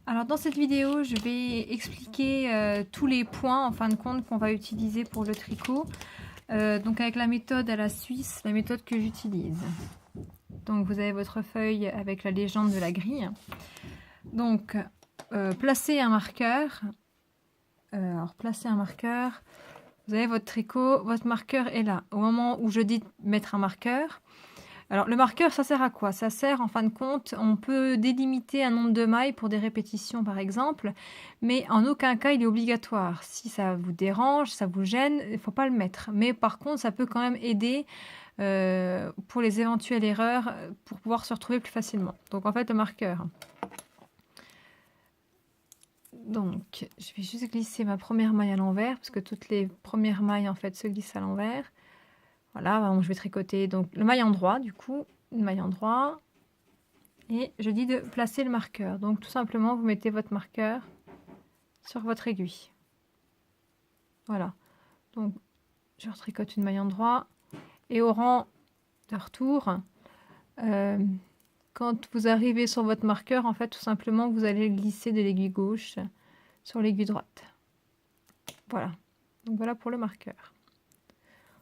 Alors dans cette vidéo, je vais expliquer tous les points en fin de compte qu'on va utiliser pour le tricot. Donc avec la méthode à la suisse, la méthode que j'utilise. Donc vous avez votre feuille avec la légende de la grille. Donc placez un marqueur. Placez un marqueur. Vous avez votre tricot, votre marqueur est là. Au moment où je dis mettre un marqueur, alors le marqueur, ça sert à quoi? Ça sert en fin de compte, on peut délimiter un nombre de mailles pour des répétitions par exemple, mais en aucun cas il est obligatoire. Si ça vous dérange, ça vous gêne, il ne faut pas le mettre. Mais par contre, ça peut quand même aider pour les éventuelles erreurs, pour pouvoir se retrouver plus facilement. Donc en fait, le marqueur. Donc, je vais juste glisser ma première maille à l'envers, parce que toutes les premières mailles en fait se glissent à l'envers. Voilà, donc je vais tricoter donc le maille endroit, du coup, une maille endroit. Et je dis de placer le marqueur. Donc tout simplement, vous mettez votre marqueur sur votre aiguille. Voilà. Donc je retricote une maille endroit. Et au rang de retour, quand vous arrivez sur votre marqueur, en fait, tout simplement, vous allez glisser de l'aiguille gauche sur l'aiguille droite. Voilà. Donc voilà pour le marqueur.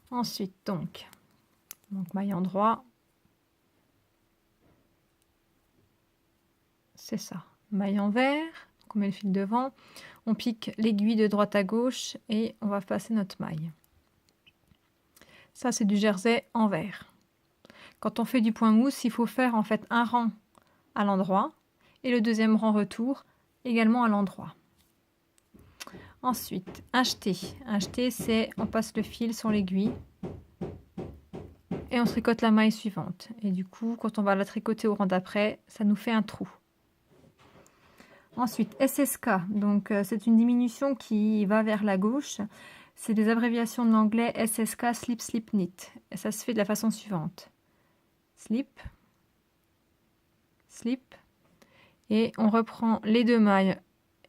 Ensuite, donc maille endroit. C'est ça. Maille envers, donc on met le fil devant, on pique l'aiguille de droite à gauche et on va passer notre maille. Ça, c'est du jersey envers. Quand on fait du point mousse, il faut faire en fait un rang à l'endroit et le deuxième rang retour également à l'endroit. Ensuite, un jeté. Un jeté, c'est on passe le fil sur l'aiguille et on tricote la maille suivante. Et du coup, quand on va la tricoter au rang d'après, ça nous fait un trou. Ensuite, SSK, donc c'est une diminution qui va vers la gauche. C'est des abréviations de l'anglais SSK, slip, slip, knit. Et ça se fait de la façon suivante. Slip, slip, et on reprend les deux mailles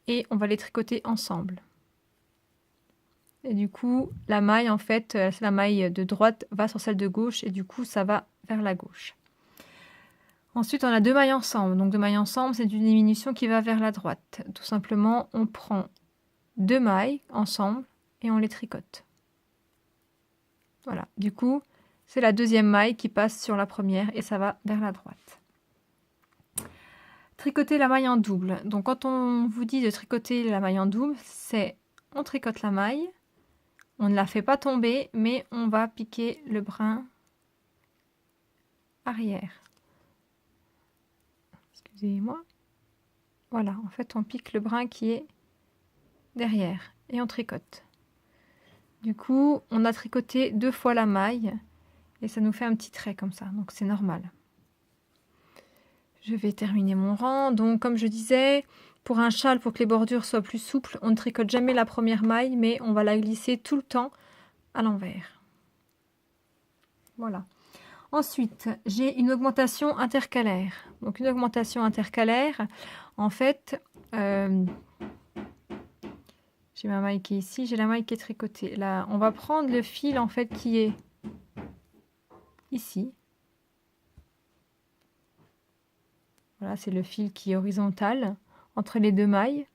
et on va les tricoter ensemble. Et du coup, la maille, en fait, la maille de droite va sur celle de gauche et du coup, ça va vers la gauche. Ensuite, on a deux mailles ensemble. Donc, deux mailles ensemble, c'est une diminution qui va vers la droite. Tout simplement, on prend deux mailles ensemble et on les tricote. Voilà. Du coup, c'est la deuxième maille qui passe sur la première et ça va vers la droite. Tricoter la maille en double. Donc, quand on vous dit de tricoter la maille en double, c'est on tricote la maille, on ne la fait pas tomber, mais on va piquer le brin arrière. Excusez-moi. Voilà, en fait, on pique le brin qui est derrière et on tricote. Du coup, on a tricoté deux fois la maille et ça nous fait un petit trait comme ça, donc c'est normal. Je vais terminer mon rang. Donc, comme je disais, pour un châle, pour que les bordures soient plus souples, on ne tricote jamais la première maille, mais on va la glisser tout le temps à l'envers. Voilà. Ensuite, j'ai une augmentation intercalaire. Donc, une augmentation intercalaire, en fait, j'ai ma maille qui est ici, j'ai la maille qui est tricotée. Là, on va prendre le fil, en fait, qui est ici. Voilà, c'est le fil qui est horizontal entre les deux mailles,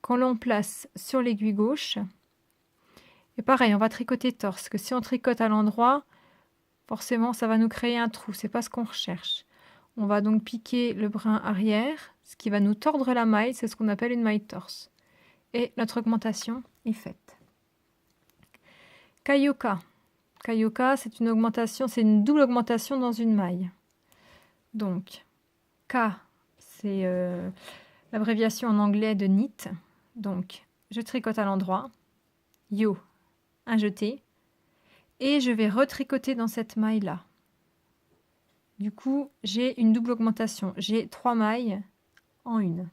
qu'on l'on place sur l'aiguille gauche. Et pareil, on va tricoter torse, parce que si on tricote à l'endroit, forcément, ça va nous créer un trou. C'est pas ce qu'on recherche. On va donc piquer le brin arrière, ce qui va nous tordre la maille. C'est ce qu'on appelle une maille torse. Et notre augmentation est faite. Kayoka. Kayoka, c'est une augmentation, c'est une double augmentation dans une maille. Donc, K, c'est l'abréviation en anglais de knit. Donc, je tricote à l'endroit. Yo, un jeté. Et je vais retricoter dans cette maille-là. Du coup, j'ai une double augmentation. J'ai 3 mailles en une.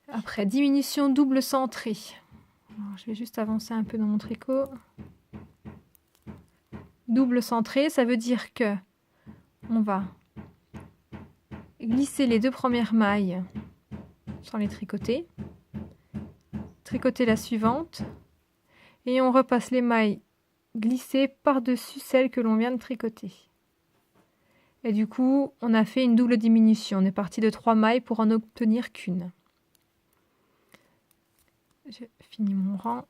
Après, diminution double centrée. Alors, je vais juste avancer un peu dans mon tricot. Double centrée, ça veut dire que on va glisser les deux premières mailles sans les tricoter. Tricoter la suivante. Et on repasse les mailles glissées par-dessus celles que l'on vient de tricoter. Et du coup, on a fait une double diminution. On est parti de 3 mailles pour en obtenir qu'une. J'ai fini mon rang.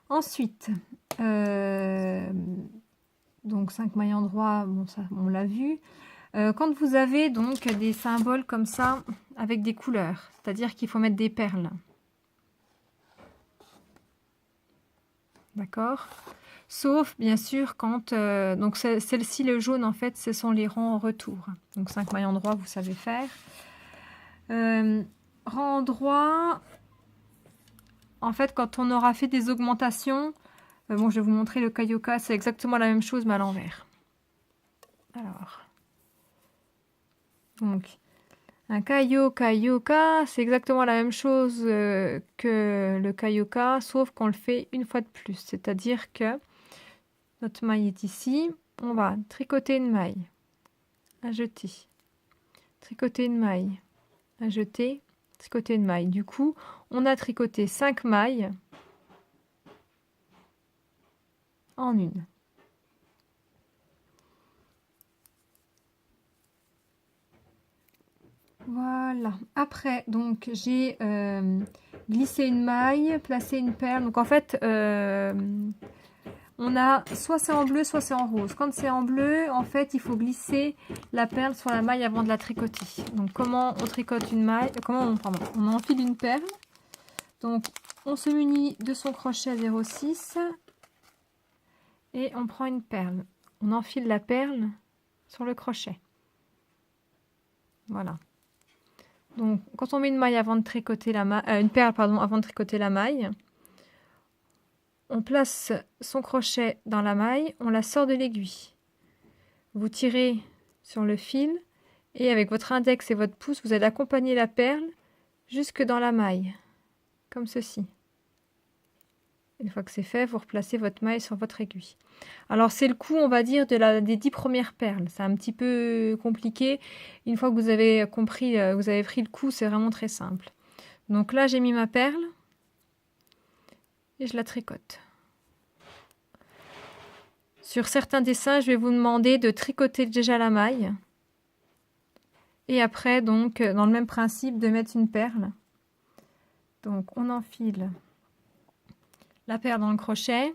Ensuite, donc 5 mailles endroits, bon ça on l'a vu. Quand vous avez donc des symboles comme ça avec des couleurs, c'est-à-dire qu'il faut mettre des perles. D'accord? Sauf bien sûr quand donc celle-ci, le jaune en fait, ce sont les rangs en retour. Donc 5 mailles endroits, vous savez faire. Rang endroit, en fait quand on aura fait des augmentations, bon je vais vous montrer le Kayoka, c'est exactement la même chose mais à l'envers. Alors, donc un Kayoka, c'est exactement la même chose que le Kayoka, sauf qu'on le fait une fois de plus. C'est-à-dire que notre maille est ici, on va tricoter une maille, à jeter, tricoter une maille, à jeter, tricoter une maille. Du coup, on a tricoté 5 mailles en une. Voilà. Après, donc j'ai glissé une maille, placé une perle. Donc en fait, on a soit c'est en bleu, soit c'est en rose. Quand c'est en bleu, en fait, il faut glisser la perle sur la maille avant de la tricoter. Donc comment on tricote une maille, on enfile une perle. Donc on se munit de son crochet 0,6 et on prend une perle. On enfile la perle sur le crochet. Voilà. Donc, quand on met une maille avant de tricoter une perle avant de tricoter la maille, on place son crochet dans la maille, on la sort de l'aiguille. Vous tirez sur le fil et avec votre index et votre pouce, vous allez accompagner la perle jusque dans la maille, comme ceci. Une fois que c'est fait, vous replacez votre maille sur votre aiguille. Alors c'est le coup, on va dire, des 10 premières perles. C'est un petit peu compliqué. Une fois que vous avez compris, vous avez pris le coup, c'est vraiment très simple. Donc là, j'ai mis ma perle et je la tricote. Sur certains dessins, je vais vous demander de tricoter déjà la maille. Et après, donc, dans le même principe, de mettre une perle. Donc, on enfile la perle dans le crochet.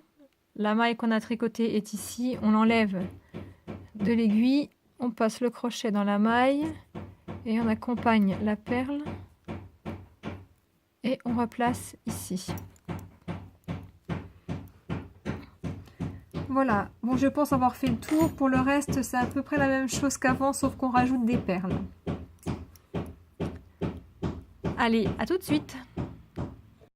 La maille qu'on a tricotée est ici. On l'enlève de l'aiguille. On passe le crochet dans la maille. Et on accompagne la perle. Et on replace ici. Voilà. Bon, je pense avoir fait le tour. Pour le reste, c'est à peu près la même chose qu'avant, sauf qu'on rajoute des perles. Allez, à tout de suite!